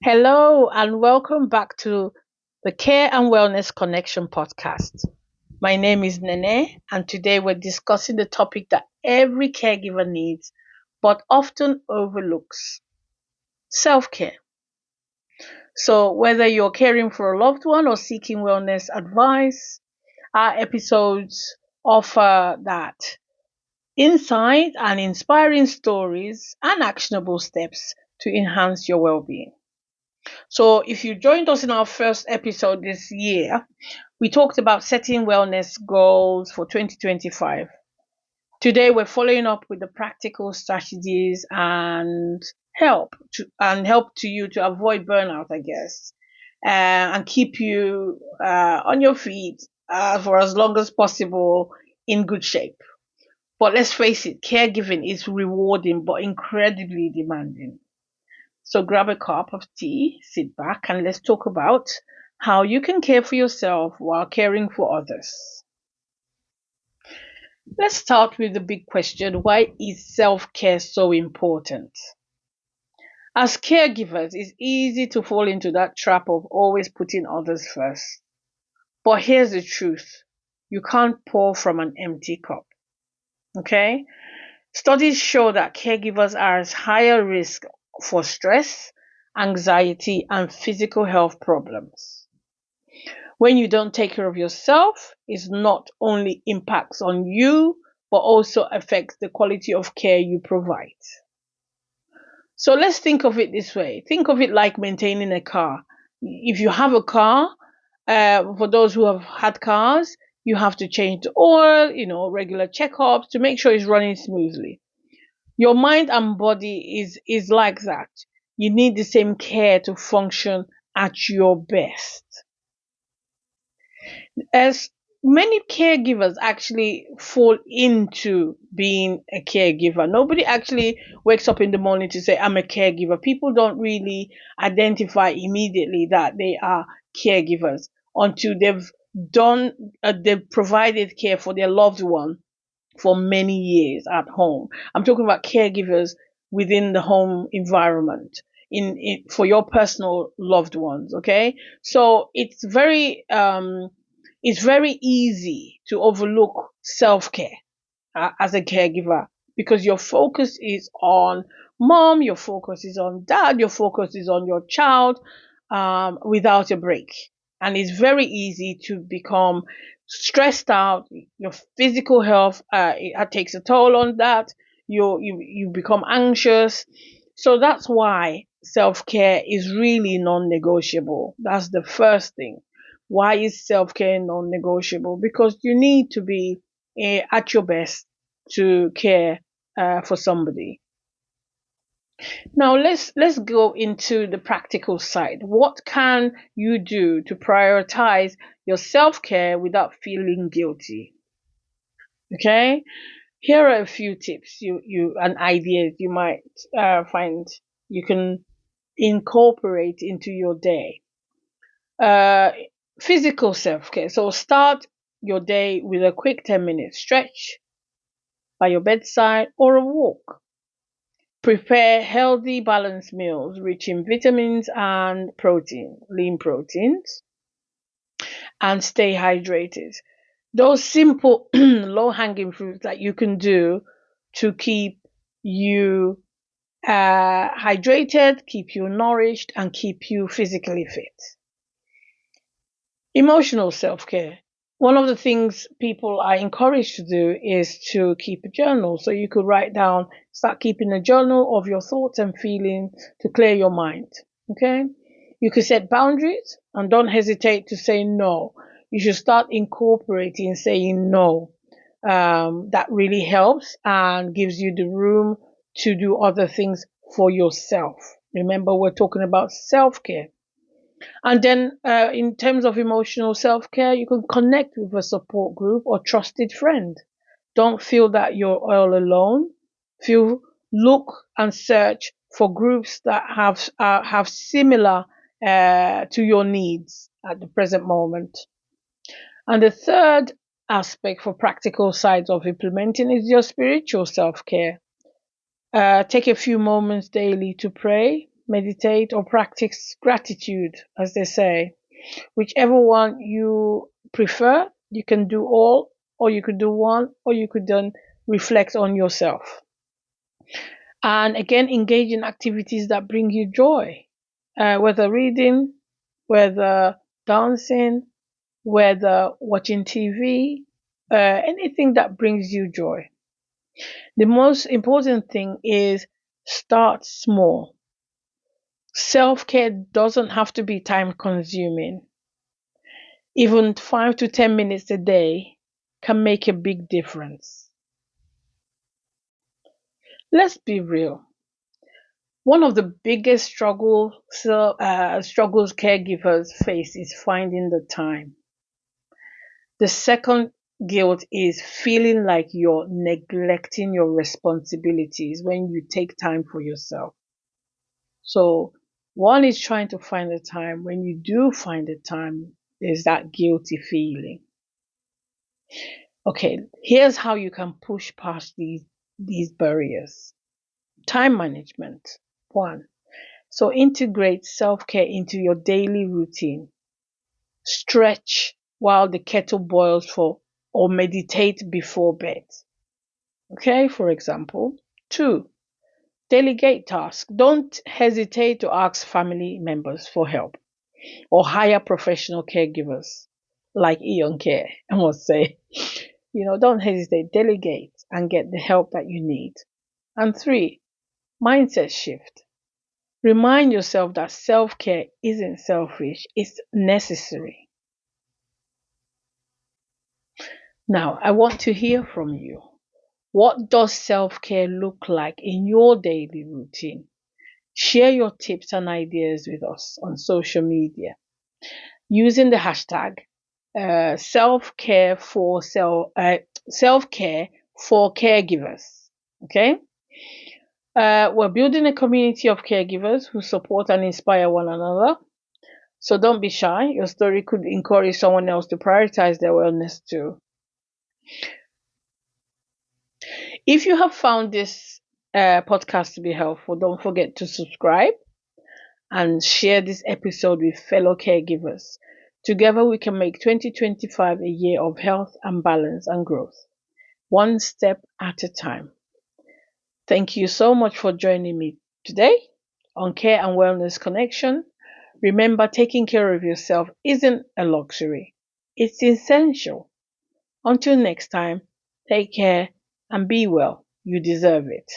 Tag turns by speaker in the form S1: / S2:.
S1: Hello, and welcome back to the Care and Wellness Connection podcast. My name is Nene, and today we're discussing the topic that every caregiver needs but often overlooks self care. So, whether you're caring for a loved one or seeking wellness advice, our episodes offer that insight and inspiring stories and actionable steps to enhance your well being. So, if you joined us in our first episode this year, we talked about setting wellness goals for 2025. Today, we're following up with the practical strategies and help to you to avoid burnout, I guess, and keep you on your feet for as long as possible in good shape. But let's face it, caregiving is rewarding but incredibly demanding. So grab a cup of tea, sit back, and let's talk about how you can care for yourself while caring for others. Let's start with the big question: why is self care so important? As caregivers, it's easy to fall into that trap of always putting others first. But here's the truth: you can't pour from an empty cup. Okay? Studies show that caregivers are at higher risk for stress, anxiety, and physical health problems. When you don't take care of yourself, it not only impacts on you, but also affects the quality of care you provide. So let's think of it this way. Think of it like maintaining a car. If you have a car, for those who have had cars, you have to change the oil, regular checkups to make sure it's running smoothly. Your mind and body is like that. You need the same care to function at your best. As many caregivers actually fall into being a caregiver. Nobody actually wakes up in the morning to say, I'm a caregiver. People don't really identify immediately that they are caregivers until they've provided care for their loved one for many years at home. I'm talking about caregivers within the home environment in for your personal loved ones. Okay, so it's very easy to overlook self care as a caregiver because your focus is on mom, your focus is on dad, your focus is on your child without a break. And it's very easy to become stressed out. Your physical health it takes a toll on that. You become anxious. So that's why self care is really non negotiable. That's the first thing. Why is self care non negotiable? Because you need to be at your best to care for somebody. Now let's go into the practical side. What can you do to prioritize your self-care without feeling guilty? Okay? Here are a few tips you and ideas you might find you can incorporate into your day. Uh, Physical self-care. So start your day with a quick 10-minute stretch by your bedside or a walk. Prepare healthy, balanced meals rich in vitamins and protein, lean proteins, and stay hydrated. Those simple, low hanging fruits that you can do to keep you hydrated, keep you nourished, and keep you physically fit. Emotional self care. One of the things people are encouraged to do is to keep a journal. So you could start keeping a journal of your thoughts and feelings to clear your mind. Okay? You could set boundaries and don't hesitate to say no. You should start incorporating saying no. That really helps and gives you the room to do other things for yourself. Remember, we're talking about self care. And then, in terms of emotional self care, you can connect with a support group or trusted friend. Don't feel that you're all alone. Look and search for groups that have similar to your needs at the present moment. And the third aspect for practical sides of implementing is your spiritual self care. Take a few moments daily to pray, meditate, or practice gratitude, as they say. Whichever one you prefer, you can do all, or you could do one, or you could then reflect on yourself. And again, engage in activities that bring you joy, whether reading, whether dancing, whether watching TV, anything that brings you joy. The most important thing is start small. Self care doesn't have to be time consuming. Even 5 to 10 minutes a day can make a big difference. Let's be real. One of the biggest struggles caregivers face is finding the time. The second guilt is feeling like you're neglecting your responsibilities when you take time for yourself. So, one is trying to find the time. When you do find the time, there's that guilty feeling. Okay, here's how you can push past these barriers. Time management. One. So integrate self-care into your daily routine. Stretch while the kettle boils for or meditate before bed. Okay, for example. Two, delegate tasks. Don't hesitate to ask family members for help or hire professional caregivers like Eon Care, I must say. Don't hesitate, delegate and get the help that you need. And three, mindset shift. Remind yourself that self care isn't selfish, it's necessary. Now, I want to hear from you. What does self care look like in your daily routine? Share your tips and ideas with us on social media using the hashtag self care for caregivers. Okay, we're building a community of caregivers who support and inspire one another. So don't be shy. Your story could encourage someone else to prioritize their wellness too. If you have found this podcast to be helpful, don't forget to subscribe and share this episode with fellow caregivers. Together, we can make 2025 a year of health and balance and growth, one step at a time. Thank you so much for joining me today on Care and Wellness Connection. Remember, taking care of yourself isn't a luxury, it's essential. Until next time, take care and be well. You deserve it.